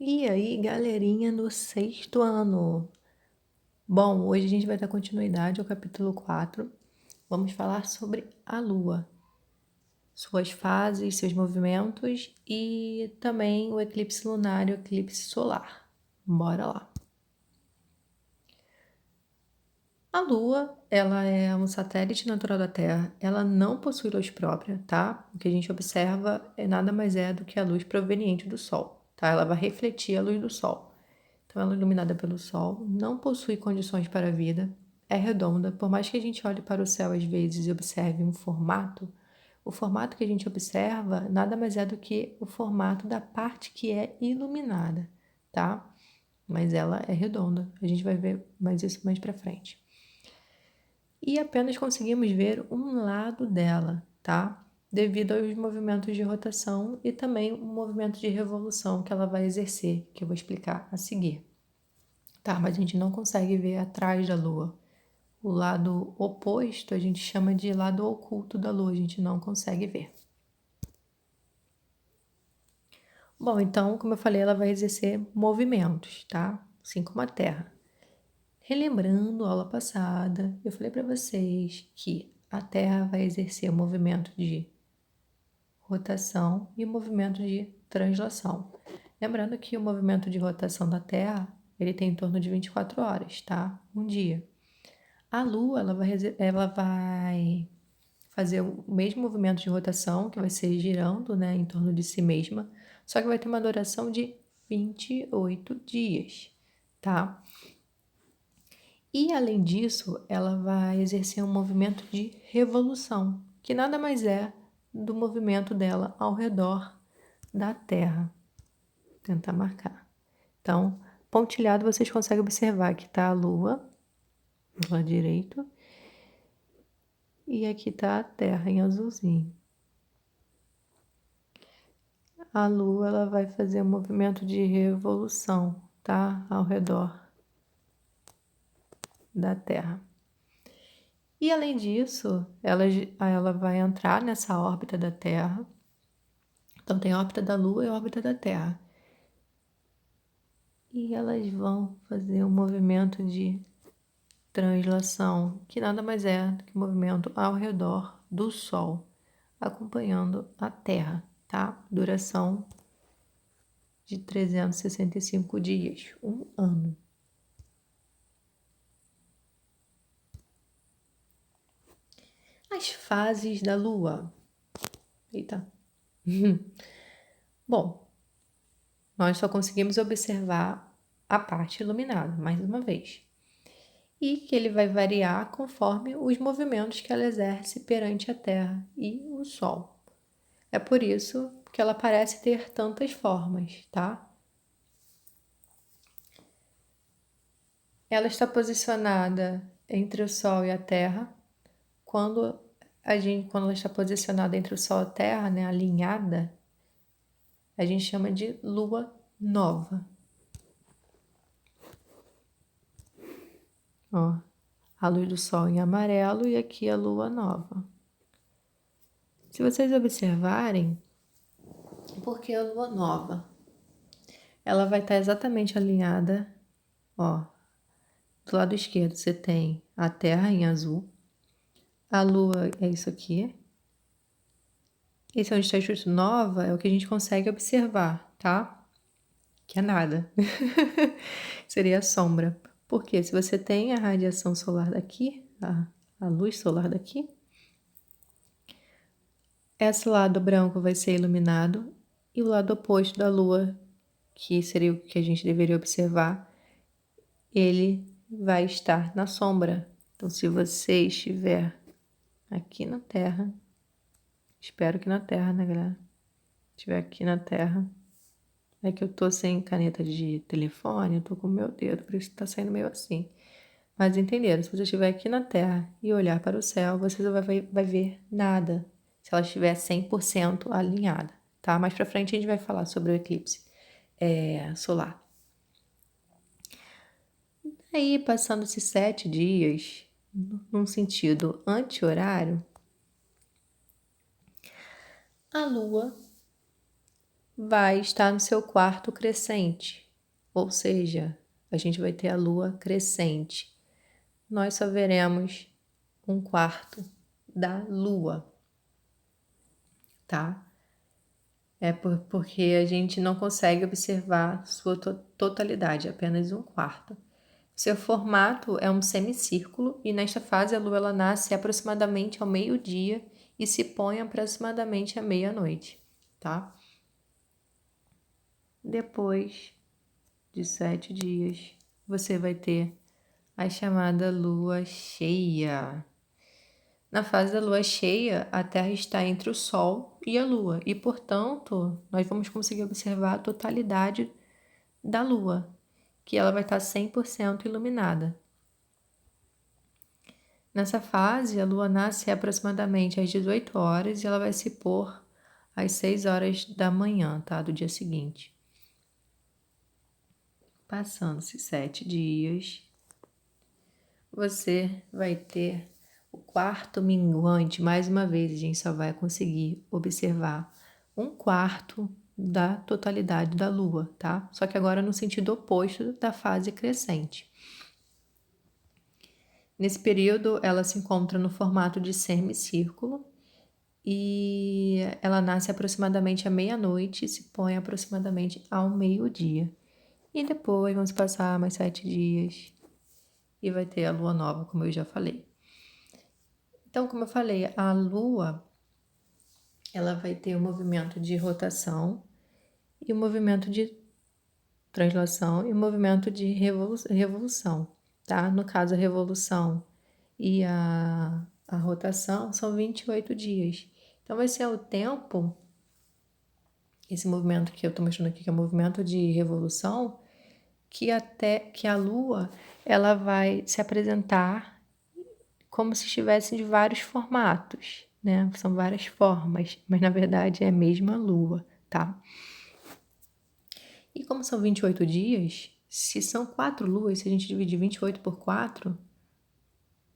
E aí, galerinha do sexto ano? Bom, hoje a gente vai dar continuidade ao capítulo 4. Vamos falar sobre a Lua, suas fases, seus movimentos e também o eclipse lunar e o eclipse solar. Bora lá. A Lua, ela é um satélite natural da Terra. Ela não possui luz própria, tá? O que a gente observa é nada mais do que a luz proveniente do Sol, tá? Ela vai refletir a luz do Sol. Então, ela é iluminada pelo Sol, não possui condições para a vida, é redonda. Por mais que a gente olhe para o céu às vezes e observe um formato, o formato que a gente observa nada mais é do que o formato da parte que é iluminada, tá? Mas ela é redonda. A gente vai ver mais isso mais para frente. E apenas conseguimos ver um lado dela, tá? Devido aos movimentos de rotação e também o movimento de revolução que ela vai exercer, que eu vou explicar a seguir. Tá, mas a gente não consegue ver atrás da Lua. O lado oposto a gente chama de lado oculto da Lua, a gente não consegue ver. Bom, então, como eu falei, ela vai exercer movimentos, tá? Assim como a Terra. Relembrando a aula passada, eu falei para vocês que a Terra vai exercer o movimento de rotação e o movimento de translação. Lembrando que o movimento de rotação da Terra, ele tem em torno de 24 horas, tá? Um dia. A Lua, ela vai fazer o mesmo movimento de rotação, que vai ser girando, né, em torno de si mesma, só que vai ter uma duração de 28 dias, tá? E, além disso, ela vai exercer um movimento de revolução, que nada mais é do movimento dela ao redor da Terra. Vou tentar marcar. Então, pontilhado, vocês conseguem observar que está a Lua, do lado direito, e aqui está a Terra em azulzinho. A Lua, ela vai fazer um movimento de revolução, tá? Ao redor da Terra. E, além disso, ela vai entrar nessa órbita da Terra. Então, tem a órbita da Lua e a órbita da Terra. E elas vão fazer um movimento de translação, que nada mais é do que um movimento ao redor do Sol, acompanhando a Terra, tá? Duração de 365 dias, um ano. As fases da Lua. Eita. Bom, nós só conseguimos observar a parte iluminada, mais uma vez. E que ele vai variar conforme os movimentos que ela exerce perante a Terra e o Sol. É por isso que ela parece ter tantas formas, tá? Ela está posicionada entre o Sol e a Terra. Quando ela está posicionada entre o Sol e a Terra, né, alinhada, a gente chama de lua nova. Ó, a luz do Sol em amarelo e aqui a lua nova. Se vocês observarem, por que a lua nova? Ela vai estar exatamente alinhada, ó. Do lado esquerdo você tem a Terra em azul, a Lua é isso aqui. Esse onde está escrito nova é o que a gente consegue observar, tá? Que é nada. Seria a sombra. Porque se você tem a radiação solar daqui, a luz solar daqui, esse lado branco vai ser iluminado e o lado oposto da Lua, que seria o que a gente deveria observar, ele vai estar na sombra. Então, se você estiver aqui na Terra, espero que na Terra, né, galera? Estiver aqui na Terra, é que eu tô sem caneta de telefone, eu tô com o meu dedo, por isso tá saindo meio assim. Mas entenderam, se você estiver aqui na Terra e olhar para o céu, você não vai ver nada, se ela estiver 100% alinhada, tá? Mais pra frente a gente vai falar sobre o eclipse solar. Aí, passando-se 7 dias, num sentido anti-horário, a Lua vai estar no seu quarto crescente, ou seja, a gente vai ter a lua crescente. Nós só veremos um quarto da lua, tá? Porque a gente não consegue observar sua totalidade, apenas um quarto. Seu formato é um semicírculo e nesta fase a lua ela nasce aproximadamente ao meio-dia e se põe aproximadamente à meia-noite, tá? Depois de 7 dias, você vai ter a chamada lua cheia. Na fase da lua cheia, a Terra está entre o Sol e a Lua, e, portanto, nós vamos conseguir observar a totalidade da Lua, que ela vai estar 100% iluminada. Nessa fase, a Lua nasce aproximadamente às 18 horas e ela vai se pôr às 6 horas da manhã, tá? Do dia seguinte. Passando-se 7 dias, você vai ter o quarto minguante. Mais uma vez, a gente só vai conseguir observar um quarto da totalidade da Lua, tá? Só que agora no sentido oposto da fase crescente. Nesse período, ela se encontra no formato de semicírculo e ela nasce aproximadamente à meia-noite e se põe aproximadamente ao meio-dia. E depois vamos passar mais 7 dias e vai ter a lua nova, como eu já falei. Então, como eu falei, a lua ela vai ter o movimento de rotação e o movimento de translação e o movimento de revolução, tá? No caso, a revolução e a rotação são 28 dias. Então, vai ser o tempo, esse movimento que eu estou mostrando aqui, que é o movimento de revolução, que a Lua ela vai se apresentar como se estivesse de vários formatos, né? São várias formas, mas na verdade é a mesma Lua, tá? E como são 28 dias, se são 4 luas, se a gente dividir 28 por 4,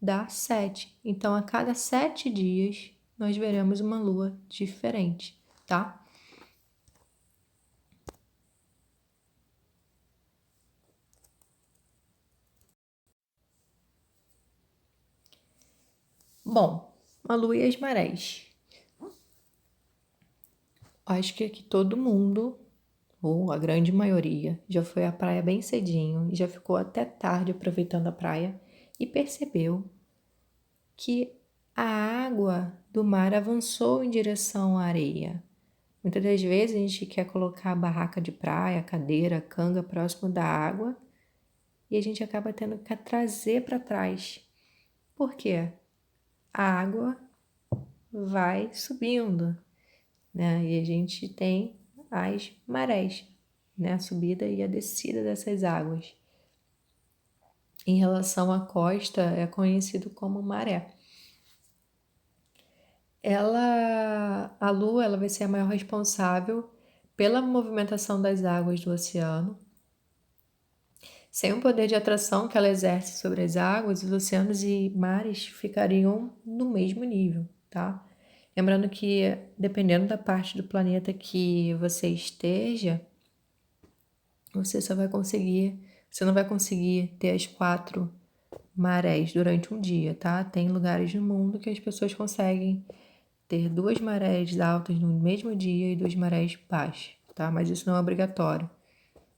dá 7. Então, a cada 7 dias, nós veremos uma lua diferente, tá? Bom, a lua e as marés. Acho que aqui todo mundo, ou a grande maioria, já foi à praia bem cedinho e já ficou até tarde aproveitando a praia e percebeu que a água do mar avançou em direção à areia. Muitas das vezes a gente quer colocar a barraca de praia, a cadeira, a canga próximo da água e a gente acaba tendo que trazer para trás. Por quê? A água vai subindo, né? E a gente tem as marés, né? A subida e a descida dessas águas. Em relação à costa, é conhecido como maré. A Lua, ela vai ser a maior responsável pela movimentação das águas do oceano. Sem o poder de atração que ela exerce sobre as águas, os oceanos e mares ficariam no mesmo nível, tá? Lembrando que, dependendo da parte do planeta que você esteja, você não vai conseguir ter as 4 marés durante um dia, tá? Tem lugares no mundo que as pessoas conseguem ter 2 marés altas no mesmo dia e 2 marés baixas, tá? Mas isso não é obrigatório.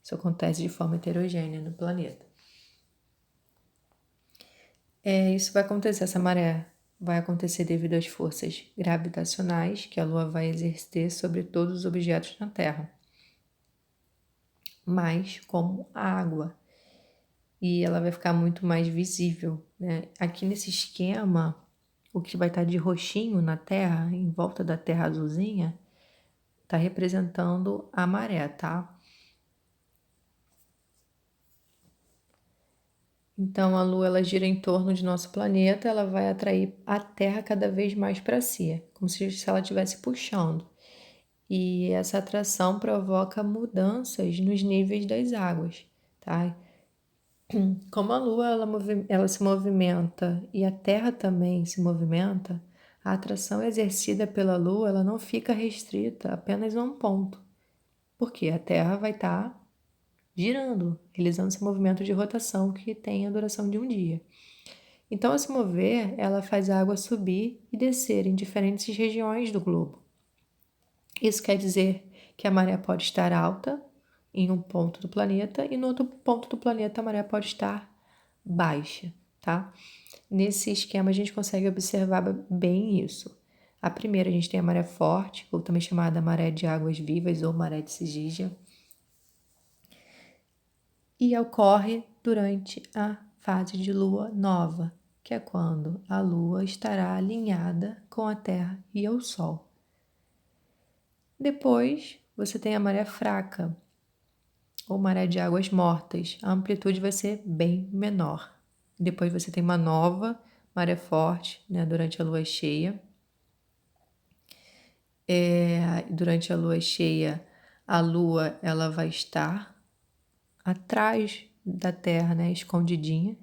Isso acontece de forma heterogênea no planeta. Isso vai acontecer, essa maré vai acontecer devido às forças gravitacionais que a Lua vai exercer sobre todos os objetos na Terra, mas como a água. E ela vai ficar muito mais visível, né? Aqui nesse esquema, o que vai estar de roxinho na Terra, em volta da Terra azulzinha, está representando a maré, tá? Então, a Lua ela gira em torno de nosso planeta, ela vai atrair a Terra cada vez mais para si, como se ela estivesse puxando. E essa atração provoca mudanças nos níveis das águas, tá? Como a Lua ela se movimenta e a Terra também se movimenta, a atração exercida pela Lua ela não fica restrita apenas a um ponto. porque a Terra vai estar girando, realizando esse movimento de rotação que tem a duração de um dia. Então, ao se mover, ela faz a água subir e descer em diferentes regiões do globo. Isso quer dizer que a maré pode estar alta em um ponto do planeta e no outro ponto do planeta a maré pode estar baixa, tá? Nesse esquema a gente consegue observar bem isso. A primeira a gente tem a maré forte, ou também chamada maré de águas vivas ou maré de Sigígia, e ocorre durante a fase de lua nova, que é quando a lua estará alinhada com a Terra e o Sol. Depois você tem a maré fraca, ou maré de águas mortas. A amplitude vai ser bem menor. Depois você tem uma nova maré forte, né, durante a lua cheia. Durante a lua cheia, a lua ela vai estar atrás da Terra, né, escondidinha.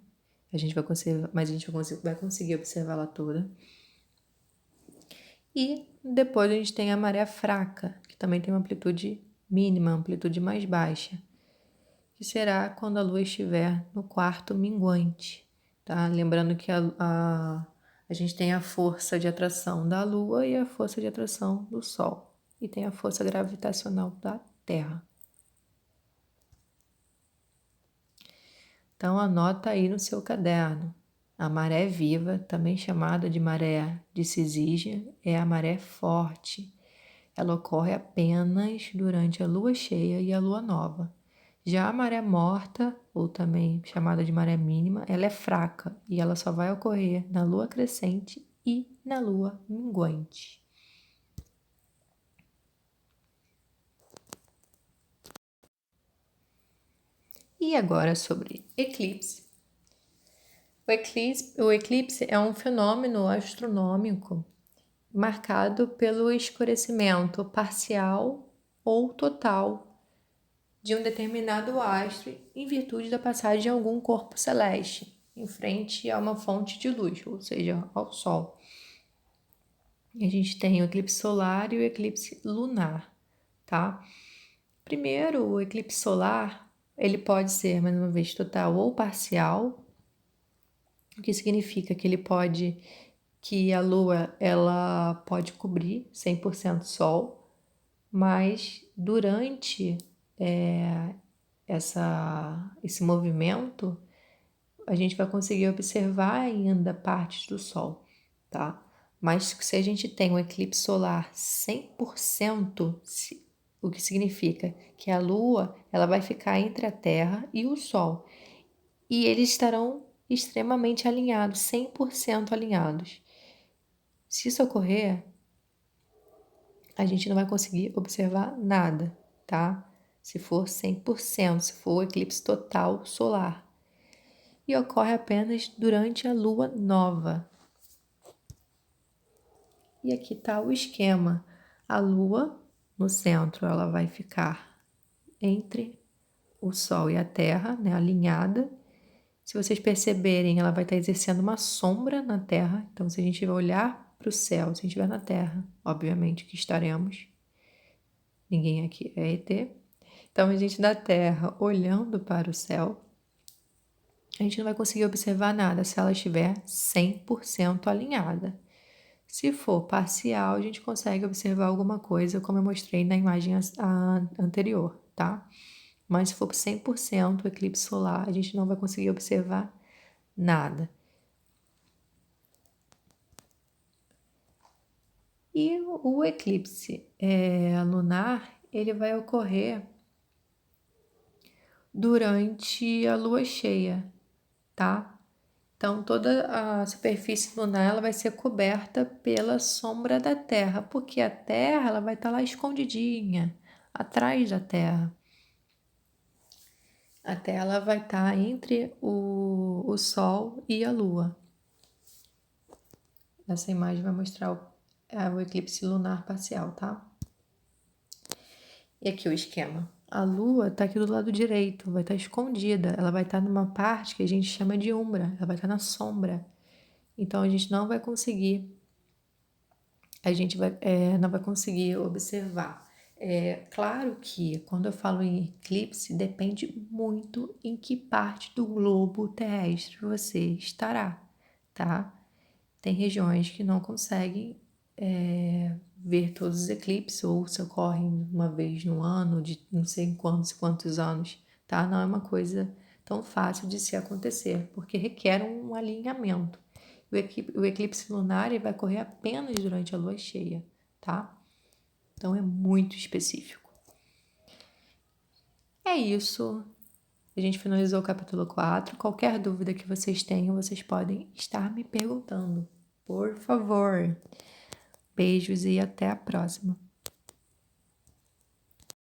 A gente vai conseguir, mas a gente vai conseguir observá-la toda. E depois a gente tem a maré fraca, que também tem uma amplitude mínima, amplitude mais baixa, que será quando a lua estiver no quarto minguante, tá? Lembrando que a gente tem a força de atração da lua e a força de atração do sol, e tem a força gravitacional da Terra. Então anota aí no seu caderno. A maré viva, também chamada de maré de Cisígia, é a maré forte. Ela ocorre apenas durante a lua cheia e a lua nova. Já a maré morta, ou também chamada de maré mínima, ela é fraca e ela só vai ocorrer na lua crescente e na lua minguante. E agora sobre eclipse. O eclipse é um fenômeno astronômico marcado pelo escurecimento parcial ou total de um determinado astro em virtude da passagem de algum corpo celeste em frente a uma fonte de luz, ou seja, ao Sol. E a gente tem o eclipse solar e o eclipse lunar, tá? Primeiro, o eclipse solar, ele pode ser, mais uma vez, total ou parcial, o que significa que a Lua ela pode cobrir 100% Sol, mas durante esse movimento a gente vai conseguir observar ainda partes do Sol, tá? Mas se a gente tem um eclipse solar 100%, o que significa que a Lua ela vai ficar entre a Terra e o Sol, e eles estarão extremamente alinhados, 100% alinhados. Se isso ocorrer, a gente não vai conseguir observar nada, tá? Se for 100%, se for o eclipse total solar. E ocorre apenas durante a lua nova. E aqui está o esquema. A lua, no centro, ela vai ficar entre o Sol e a Terra, né, alinhada. Se vocês perceberem, ela vai estar exercendo uma sombra na Terra. Então, se a gente olhar para o céu, se a gente estiver na Terra, obviamente que estaremos. Ninguém aqui é ET. Então, a gente da Terra olhando para o céu, a gente não vai conseguir observar nada se ela estiver 100% alinhada. Se for parcial, a gente consegue observar alguma coisa, como eu mostrei na imagem anterior, tá? Mas se for 100% eclipse solar, a gente não vai conseguir observar nada. E o eclipse lunar, ele vai ocorrer durante a lua cheia, tá? Então, toda a superfície lunar ela vai ser coberta pela sombra da Terra, porque a Terra ela vai estar lá escondidinha, atrás da Terra. A Terra ela vai estar entre o Sol e a Lua. Essa imagem vai mostrar o eclipse lunar parcial, tá? E aqui o esquema. A Lua está aqui do lado direito, vai estar escondida. Ela vai estar numa parte que a gente chama de umbra, ela vai estar na sombra. Então, a gente não vai conseguir, não vai conseguir observar É claro que quando eu falo em eclipse, depende muito em que parte do globo terrestre você estará, tá? Tem regiões que não conseguem ver todos os eclipses, ou se ocorrem uma vez no ano, de não sei quantos e quantos anos, tá? Não é uma coisa tão fácil de se acontecer, porque requer um alinhamento. O eclipse lunar ele vai ocorrer apenas durante a lua cheia, tá? Então é muito específico. É isso. A gente finalizou o capítulo 4. Qualquer dúvida que vocês tenham, vocês podem estar me perguntando. Por favor. Beijos e até a próxima.